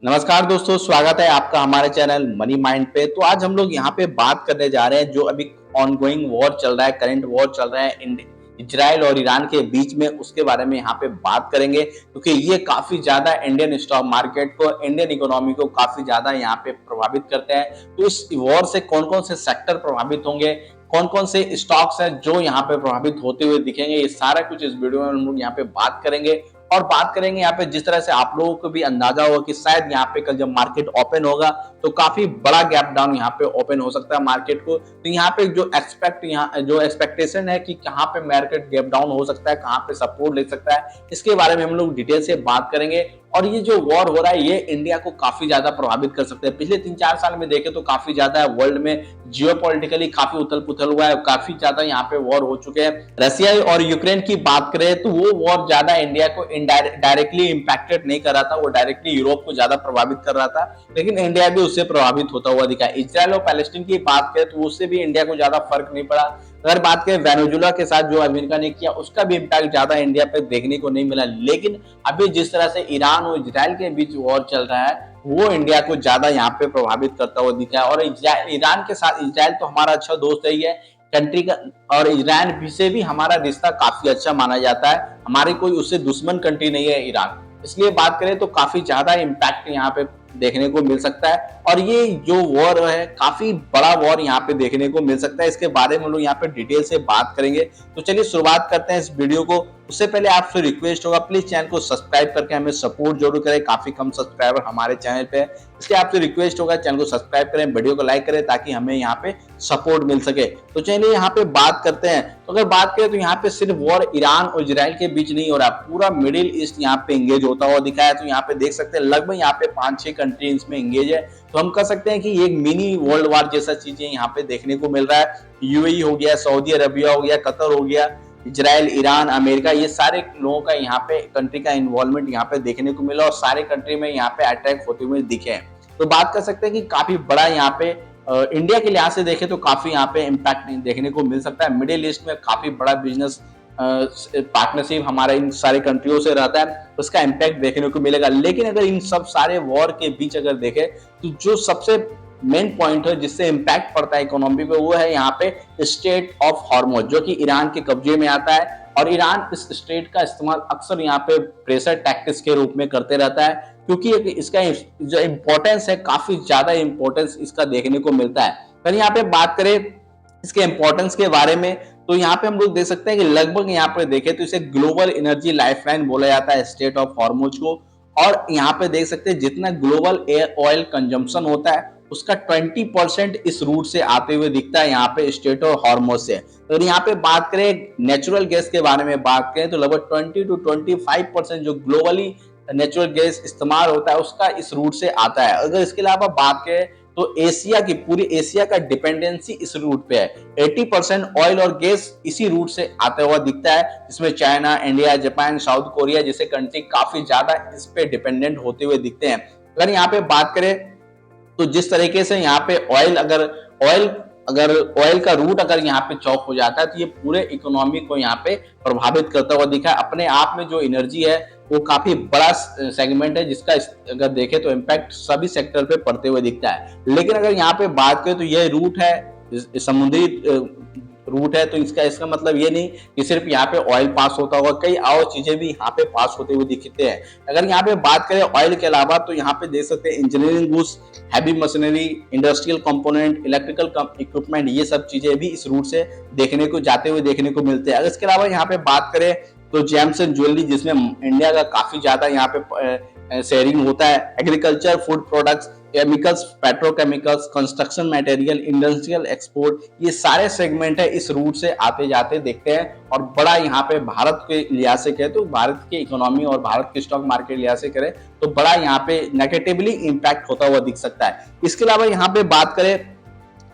नमस्कार दोस्तों, स्वागत है आपका हमारे चैनल मनी माइंड पे। तो आज हम लोग यहाँ पे बात करने जा रहे हैं जो अभी ऑनगोइंग वॉर चल रहा है, करंट वॉर चल रहा है इजराइल और ईरान के बीच में, उसके बारे में यहाँ पे बात करेंगे क्योंकि ये काफी ज्यादा इंडियन स्टॉक मार्केट को, इंडियन इकोनॉमी को काफी ज्यादा यहाँ पे प्रभावित करते हैं। तो इस वॉर से कौन कौन से सेक्टर प्रभावित होंगे, कौन कौन से स्टॉक्स हैं जो यहाँ पे प्रभावित होते हुए दिखेंगे, ये सारा कुछ इस वीडियो में हम लोग यहाँ पे बात करेंगे। और बात करेंगे यहाँ पे जिस तरह से आप लोगों को भी अंदाजा होगा कि शायद यहाँ पे कल जब मार्केट ओपन होगा तो काफी बड़ा गैप डाउन यहाँ पे ओपन हो सकता है मार्केट को। तो यहाँ पे जो एक्सपेक्टेशन है कि कहाँ पे मार्केट गैप डाउन हो सकता है, कहाँ पे सपोर्ट ले सकता है, इसके बारे में हम लोग डिटेल से बात करेंगे। और ये जो वॉर हो रहा है ये इंडिया को काफी ज्यादा प्रभावित कर सकते हैं। पिछले 3-4 साल में देखें तो काफी ज्यादा वर्ल्ड में जियोपॉलिटिकली काफी उथल पुथल हुआ है, काफी ज्यादा यहाँ पे वॉर हो चुके हैं। रशिया और यूक्रेन की बात करें तो वो वॉर ज्यादा इंडिया को डायरेक्टली इंपैक्टेड नहीं कर रहा था, वो डायरेक्टली यूरोप को ज्यादा प्रभावित कर रहा था, लेकिन इंडिया भी उससे प्रभावित होता हुआ दिखा। इजराइल और पैलेस्टीन की बात करें तो उससे भी इंडिया को ज्यादा फर्क नहीं पड़ा। अगर बात करें वेनेजुएला के साथ जो अमेरिका ने किया, उसका भी इम्पैक्ट ज्यादा इंडिया पे देखने को नहीं मिला। लेकिन अभी जिस तरह से ईरान और इजराइल के बीच वॉर चल रहा है वो इंडिया को ज्यादा यहाँ पे प्रभावित करता हुआ दिखा है। और ईरान के साथ, इजराइल तो हमारा अच्छा दोस्त ही है कंट्री का, और इजराइल से भी हमारा रिश्ता काफी अच्छा माना जाता है। हमारी कोई उससे दुश्मन कंट्री नहीं है ईरान, इसलिए बात करें तो काफी ज्यादा इम्पैक्ट यहाँ पे देखने को मिल सकता है। और ये जो वॉर है काफी बड़ा वॉर यहाँ पे देखने को मिल सकता है, इसके बारे में हम लोग यहाँ पे डिटेल से बात करेंगे। तो चलिए शुरुआत करते हैं इस वीडियो को। उससे पहले आपसे रिक्वेस्ट होगा प्लीज चैनल को सब्सक्राइब करके हमें सपोर्ट जरूर करें, काफी कम सब्सक्राइबर हमारे चैनल पे है, इसलिए आपसे रिक्वेस्ट होगा चैनल को सब्सक्राइब करें, वीडियो को लाइक करें ताकि हमें यहाँ पे सपोर्ट मिल सके। तो चलिए यहाँ पे बात करते हैं। तो अगर बात करें तो यहाँ पे सिर्फ वॉर ईरान और इजराइल के बीच नहीं हो रहा, पूरा मिडिल ईस्ट यहाँ पे एंगेज होता हुआ दिखा है। तो यहाँ पे देख सकते हैं लगभग यहाँ पे 5-6 कंट्री इसमें एंगेज है। तो हम कह सकते हैं कि एक मिनी वर्ल्ड वार जैसा चीजें यहाँ पे देखने को मिल रहा है। यूएई हो गया, सऊदी अरबिया हो गया, कतर हो गया, इजराइल, ईरान, अमेरिका, ये सारे लोगों का यहाँ पे कंट्री का इन्वॉल्वमेंट यहाँ पे देखने को मिला और सारे कंट्री में यहाँ पे अटैक होते हुए दिखे हैं। तो बात कर सकते हैं कि काफी बड़ा यहाँ पे इंडिया के लिहाज से देखें तो काफी यहाँ पे इम्पैक्ट देखने को मिल सकता है। मिडिल ईस्ट में काफी बड़ा बिजनेस पार्टनरशिप हमारा इन सारे कंट्रियों से रहता है, उसका इम्पैक्ट देखने को मिलेगा। लेकिन अगर इन सब सारे वॉर के बीच अगर देखें तो जो सबसे मेन पॉइंट है जिससे इम्पैक्ट पड़ता है इकोनॉमी पे, वो है यहाँ पे स्टेट ऑफ हॉर्मुज, जो कि ईरान के कब्जे में आता है। और ईरान इस स्टेट का इस्तेमाल अक्सर यहाँ पे प्रेशर टैक्टिक्स के रूप में करते रहता है, क्योंकि इसका जो इम्पोर्टेंस है काफी ज्यादा इम्पोर्टेंस इसका देखने को मिलता है। अगर यहाँ पे बात करें इसके इम्पोर्टेंस के बारे में तो यहाँ पे हम लोग देख सकते हैं कि लगभग यहाँ पे देखें तो इसे ग्लोबल एनर्जी लाइफलाइन बोला जाता है, स्टेट ऑफ हॉर्मुज को। और यहाँ पे देख सकते हैं जितना ग्लोबल ऑयल कंजम्पशन होता है उसका 20% इस रूट से आते हुए दिखता है यहाँ पे स्टेट ऑफ हॉर्मुज से। तो यहाँ पे बात करें नेचुरल गैस के बारे में बात करें तो लगभग 20 to 25% जो ग्लोबली नेचुरल गैस इस्तेमाल होता है उसका इस रूट से आता है। अगर इसके अलावा बात करें तो एशिया की, पूरी एशिया का डिपेंडेंसी इस रूट पे है। 80% ऑयल और गैस इसी रूट से आता हुआ दिखता है, जिसमें China, India, Japan, south Korea जैसे कंट्री काफी ज्यादा इस पे डिपेंडेंट होते हुए दिखते हैं। अगर यहाँ पे बात करें तो जिस तरीके से यहाँ पे ऑयल का रूट अगर यहाँ पे चौक हो जाता है तो ये पूरे इकोनॉमी को यहाँ पे प्रभावित करता हुआ दिखा है। अपने आप में जो एनर्जी है वो काफी बड़ा सेगमेंट है जिसका अगर देखें तो इम्पैक्ट सभी सेक्टर पे पड़ते हुए दिखता है। लेकिन अगर यहाँ पे बात करें तो यह रूट है, समुद्री रूट है, तो इसका मतलब ये नहीं कि सिर्फ यहाँ पे ऑयल पास होता होगा, कई और चीजें भी यहाँ पे पास होते हुए दिखते हैं। अगर यहाँ पे बात करें ऑयल के अलावा तो यहाँ पे देख सकते हैं engineering goods, heavy machinery, industrial component, electrical equipment, ये सब चीजें भी इस रूट से देखने को जाते हुए देखने को मिलते हैं। अगर इसके अलावा यहाँ पे बात करें तो जेम्स एंड ज्वेलरी, जिसमें इंडिया का काफी ज्यादा यहाँ पे शेयरिंग होता है, agriculture, food products, chemicals, petrochemicals, construction material, industrial export, ये सारे सेगमेंट है इस रूट से आते जाते देखते हैं। और बड़ा यहाँ पे भारत के लिहाज से कहें तो भारत की इकोनॉमी और भारत के स्टॉक मार्केट लिहाज से करें तो बड़ा यहाँ पे नेगेटिवली इम्पैक्ट होता हुआ दिख सकता है। इसके अलावा यहाँ पे बात करें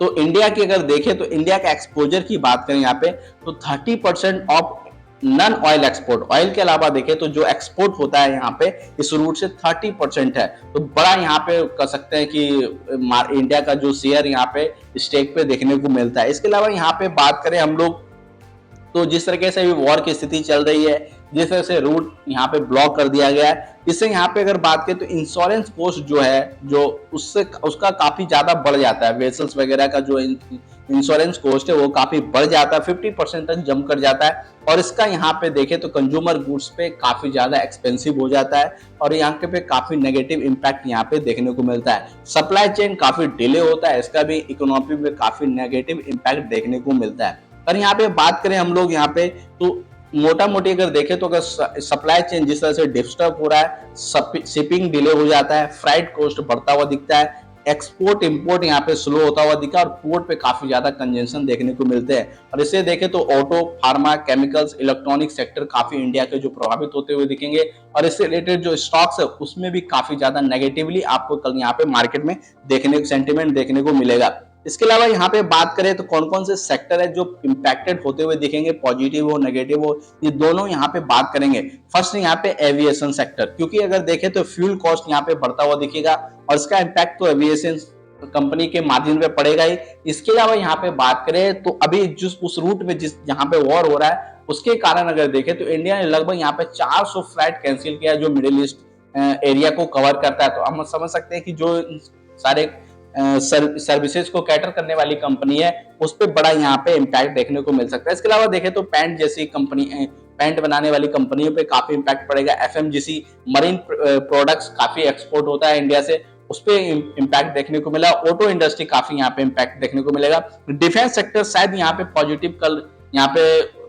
तो इंडिया की अगर देखें तो इंडिया का एक्सपोजर की बात करें यहाँ पे तो 30% of non oil export, oil के अलावा देखें तो जो एक्सपोर्ट होता है यहाँ पे इस रूट से 30% है। तो बड़ा यहाँ पे कह सकते हैं कि इंडिया का जो शेयर यहाँ पे स्टेक पे देखने को मिलता है। इसके अलावा यहाँ पे बात करें हम लोग तो जिस तरीके से अभी वॉर की स्थिति चल रही है जिस तरह से रूट यहाँ पे ब्लॉक कर दिया गया है। इससे यहाँ पे अगर बात करें तो इंश्योरेंस कॉस्ट जो है जो उससे उसका काफी ज्यादा बढ़ जाता है। वेसल्स वगैरह का जो इंश्योरेंस कॉस्ट है वो काफी बढ़ जाता है, 50% तक जम कर जाता है। और इसका यहाँ पे देखें तो कंज्यूमर गुड्स पे काफी ज्यादा एक्सपेंसिव हो जाता है और यहाँ के पे काफी नेगेटिव इम्पैक्ट यहाँ पे देखने को मिलता है। सप्लाई चेन काफी डिले होता है, इसका भी इकोनॉमी पे काफी नेगेटिव इम्पैक्ट देखने को मिलता है। और यहाँ पे बात करें हम लोग यहाँ पे तो मोटा मोटी अगर देखें तो अगर सप्लाई चेन जिस तरह से डिस्टर्ब हो रहा है, शिपिंग डिले हो जाता है, फ्राइट कॉस्ट बढ़ता हुआ दिखता है, एक्सपोर्ट इंपोर्ट यहाँ पे स्लो होता हुआ दिखा और पोर्ट पे काफी ज्यादा कंजेशन देखने को मिलते हैं। और इसे देखें तो auto, pharma, chemicals, electronic sector काफी इंडिया के जो प्रभावित होते हुए दिखेंगे और इससे रिलेटेड जो स्टॉक्स है उसमें भी काफी ज्यादा नेगेटिवली आपको कल यहाँ पे मार्केट में सेंटिमेंट देखने को मिलेगा। इसके अलावा यहाँ पे बात करें तो कौन कौन से सेक्टर है जो इंपैक्टेड होते हुए दिखेंगे, पॉजिटिव हो नेगेटिव हो, ये दोनों यहाँ पे बात करेंगे। फर्स्ट यहाँ पे एविएशन सेक्टर, क्योंकि अगर देखें तो फ्यूल कॉस्ट यहाँ पे बढ़ता हुआ दिखेगा और इसका इंपैक्ट तो एविएशन कंपनी के मार्जिन पे पड़ेगा ही। इसके अलावा यहाँ पे बात करें तो अभी जिस उस रूट में जिस जहाँ पे वॉर हो रहा है उसके कारण अगर देखें तो इंडिया ने लगभग यहाँ पे 400 फ्लाइट कैंसिल किया जो मिडिल ईस्ट एरिया को कवर करता है। तो हम समझ सकते हैं कि जो सारे सर्विसेज को कैटर करने वाली कंपनी है उस पर बड़ा यहाँ पे इम्पैक्ट देखने को मिल सकता है। इसके अलावा देखें तो पैंट जैसी कंपनी, पैंट बनाने वाली कंपनियों पे काफी इम्पैक्ट पड़ेगा। एफएमजीसी, मरीन प्रोडक्ट्स काफी एक्सपोर्ट होता है इंडिया से, उस पर इम्पैक्ट देखने को मिला। ऑटो इंडस्ट्री काफी यहाँ पे इम्पैक्ट देखने को मिलेगा। डिफेंस सेक्टर शायद यहाँ पे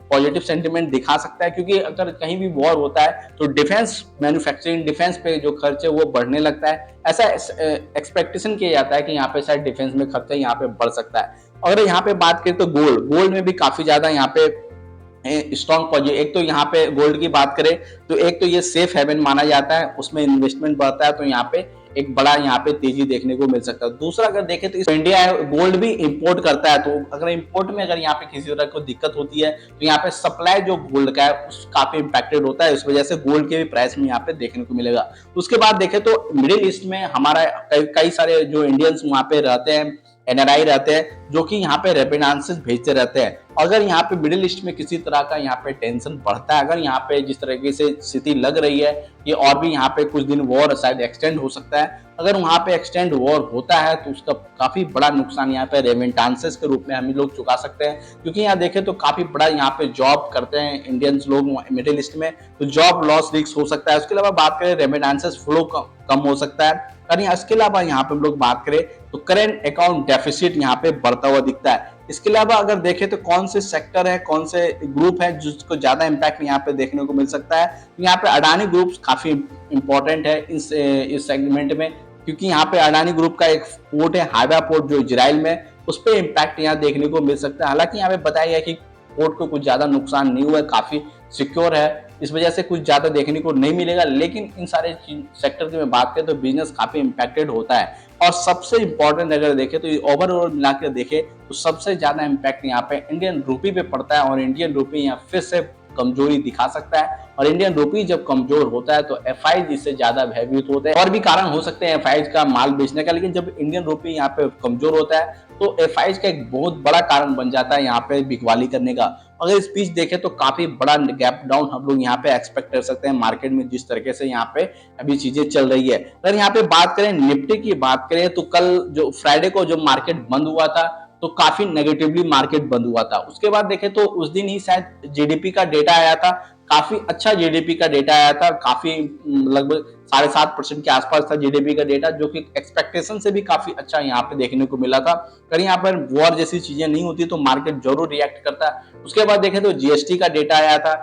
पॉजिटिव सेंटिमेंट दिखा सकता है, क्योंकि अगर कहीं भी वॉर होता है तो डिफेंस मैन्युफैक्चरिंग, डिफेंस पे जो खर्च है वो बढ़ने लगता है। ऐसा एक्सपेक्टेशन किया जाता है कि यहाँ पे शायद डिफेंस में खर्चा यहाँ पे बढ़ सकता है। अगर यहाँ पे बात करें तो गोल्ड में भी काफी ज्यादा यहाँ पे स्ट्रॉन्ग पॉजिटिव, एक तो यहाँ पे गोल्ड की बात करें तो एक तो ये सेफ हेवन माना जाता है, उसमें इन्वेस्टमेंट बढ़ता है तो यहाँ पे एक बड़ा यहाँ पे तेजी देखने को मिल सकता है। दूसरा अगर देखें तो इंडिया गोल्ड भी इंपोर्ट करता है, तो अगर इंपोर्ट में अगर यहाँ पे किसी तरह को दिक्कत होती है तो यहाँ पे सप्लाई जो गोल्ड का है उस काफी इंपैक्टेड होता है, इस वजह से गोल्ड के भी प्राइस में यहाँ पे देखने को मिलेगा। उसके बाद देखें तो मिडिल ईस्ट में हमारा कई सारे जो इंडियंस वहाँ पे रहते हैं, एनआरआई रहते हैं जो कि यहाँ पे रेमिटेंसेस भेजते रहते हैं। अगर यहाँ पे मिडिल ईस्ट में किसी तरह का यहाँ पे टेंशन बढ़ता है, अगर यहाँ पे जिस तरीके से स्थिति लग रही है ये और भी यहाँ पे कुछ दिन वॉर शायद एक्सटेंड हो सकता है, अगर वहाँ पे एक्सटेंड वॉर होता है तो उसका काफी बड़ा नुकसान यहाँ पे रेमिटेंसेस के रूप में हम लोग चुका सकते हैं। क्योंकि यहाँ देखें तो काफी बड़ा यहाँ पे जॉब करते हैं इंडियंस लोग मिडिल ईस्ट में, तो जॉब लॉस रिस्क हो सकता है। उसके अलावा बात करें रेमिटेंसेस फ्लो कम हो सकता है। और इसके अलावा यहाँ पे हम लोग बात करें तो करेंट अकाउंट डेफिसिट यहाँ पे बढ़ता हुआ दिखता है। इसके अलावा अगर देखें तो कौन से सेक्टर है, कौन से ग्रुप है जिसको ज्यादा इंपैक्ट यहाँ पे देखने को मिल सकता है, तो यहाँ पे अडानी ग्रुप काफी इंपॉर्टेंट है इस सेगमेंट में, क्योंकि यहाँ पे अडानी ग्रुप का एक पोर्ट है हाइवा पोर्ट जो इजराइल में, उस पर इम्पैक्ट यहाँ देखने को मिल सकता है। हालांकि यहाँ पे बताया गया कि पोर्ट को कुछ ज्यादा नुकसान नहीं हुआ है, काफी सिक्योर है, इस वजह से कुछ ज्यादा देखने को नहीं मिलेगा। लेकिन इन सारे सेक्टर की मैं बात करें तो बिजनेस काफी इंपैक्टेड होता है। और सबसे इंपॉर्टेंट अगर देखें तो ओवरऑल मिलाकर देखें तो सबसे ज्यादा इंपैक्ट यहाँ पे इंडियन रूपी पे पड़ता है और इंडियन रूपी यहाँ फिर से कमजोरी दिखा सकता है। और इंडियन रूपी जब कमजोर होता है तो एफआईज इससे ज्यादा भयभीत होते हैं। और भी कारण हो सकते हैं एफआईज का माल बेचने का, लेकिन जब इंडियन रूपी यहाँ पे कमजोर होता है तो एफआईज का एक बहुत बड़ा कारण बन जाता है यहाँ पे बिकवाली करने का। अगर इस बीच देखें तो काफी बड़ा गैप डाउन हम लोग यहाँ पे एक्सपेक्ट कर सकते हैं मार्केट में, जिस तरीके से यहाँ पे अभी चीजें चल रही है। अगर यहाँ पे बात करें निफ्टी की बात करें तो कल जो फ्राइडे को जो मार्केट बंद हुआ था तो काफी नेगेटिवली मार्केट बंद हुआ था। उसके बाद देखें तो उस दिन ही शायद जीडीपी का डेटा आया था, काफी अच्छा जीडीपी का डेटा आया था, काफी लगभग 7.5% के आसपास था जीडीपी का डेटा, जो कि एक्सपेक्टेशन से भी काफी अच्छा यहाँ पे देखने को मिला था। अगर यहाँ पर वॉर जैसी चीजें नहीं होती तो मार्केट जरूर रिएक्ट करता है। उसके बाद देखें तो जीएसटी का डेटा आया था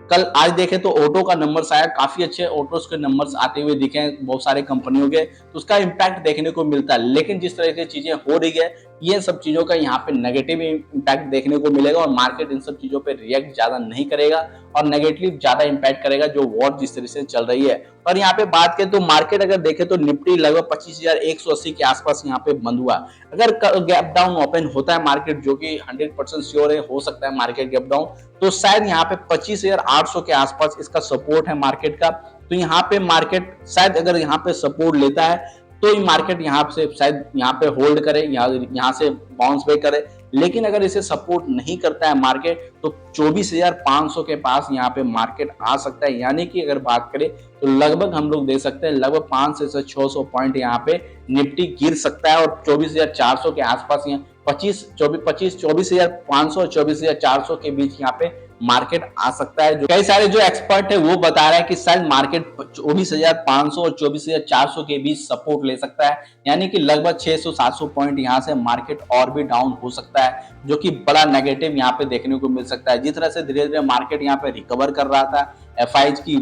कल। आज देखें तो ऑटो का नंबर्स आया, काफी अच्छे ऑटोस के नंबर्स आते हुए दिखे बहुत सारे कंपनियों के, तो उसका इम्पैक्ट देखने को मिलता है। लेकिन जिस तरह से चीजें हो रही है ये सब चीजों का यहाँ पे नेगेटिव इम्पैक्ट देखने को मिलेगा और मार्केट इन सब चीजों पे रिएक्ट ज्यादा नहीं करेगा और नेगेटिव ज्यादा इम्पैक्ट करेगा जो वॉर जिस तरह से चल रही है। और यहाँ पे बात करें तो मार्केट अगर देखें तो निफ्टी लगभग 25,180 के आसपास यहाँ पे बंद हुआ। अगर गैप डाउन ओपन होता है मार्केट, जो कि 100% श्योर है हो सकता है मार्केट गैप डाउन, तो शायद यहाँ पे 25,800 के आसपास इसका सपोर्ट है मार्केट का। तो यहाँ पे मार्केट शायद अगर यहाँ पे सपोर्ट लेता है तो ये मार्केट यहाँ से शायद यहाँ पे होल्ड करे, यहाँ से बाउंस बैक करे, लेकिन अगर इसे सपोर्ट नहीं करता है मार्केट तो 24,500 के पास यहाँ पे मार्केट आ सकता है। यानी कि अगर बात करें तो लगभग हम लोग देख सकते हैं लगभग 500 से 600 पॉइंट यहाँ पे निफ्टी गिर सकता है और 24,400 के आसपास यहाँ 24,500 और 24,400 के बीच यहाँ पे मार्केट आ सकता है। जो कई सारे जो एक्सपर्ट है वो बता रहे हैं कि शायद मार्केट 24,500 और 24,400 के बीच सपोर्ट ले सकता है। यानी कि लगभग 600-700 पॉइंट यहाँ से मार्केट और भी डाउन हो सकता है, जो कि बड़ा नेगेटिव यहाँ पे देखने को मिल सकता है। जिस तरह से धीरे धीरे मार्केट यहाँ पे रिकवर कर रहा था, एफआईज की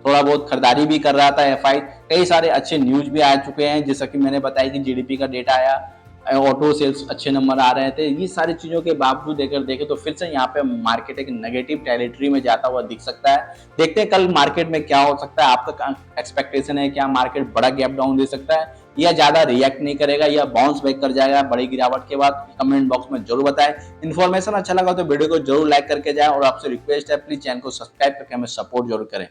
थोड़ा बहुत खरीदारी भी कर रहा था एफआई, कई सारे अच्छे न्यूज भी आ चुके हैं, जैसा कि मैंने बताया कि जीडीपी का डेटा आया, ऑटो सेल्स अच्छे नंबर आ रहे थे। ये सारी चीजों के बावजूद अगर देखें तो फिर से यहाँ पे मार्केट एक नेगेटिव टेरिटरी में जाता हुआ दिख सकता है। देखते हैं कल मार्केट में क्या हो सकता है। आपका एक्सपेक्टेशन है क्या मार्केट बड़ा गैप डाउन दे सकता है या ज्यादा रिएक्ट नहीं करेगा या बाउंस बैक कर जाएगा बड़ी गिरावट के बाद? कमेंट बॉक्स में जरूर बताएं। इन्फॉर्मेशन अच्छा लगा तो वीडियो को जरूर लाइक करके जाएं और आपसे रिक्वेस्ट है प्लीज चैनल को सब्सक्राइब करके हमें सपोर्ट जरूर करें।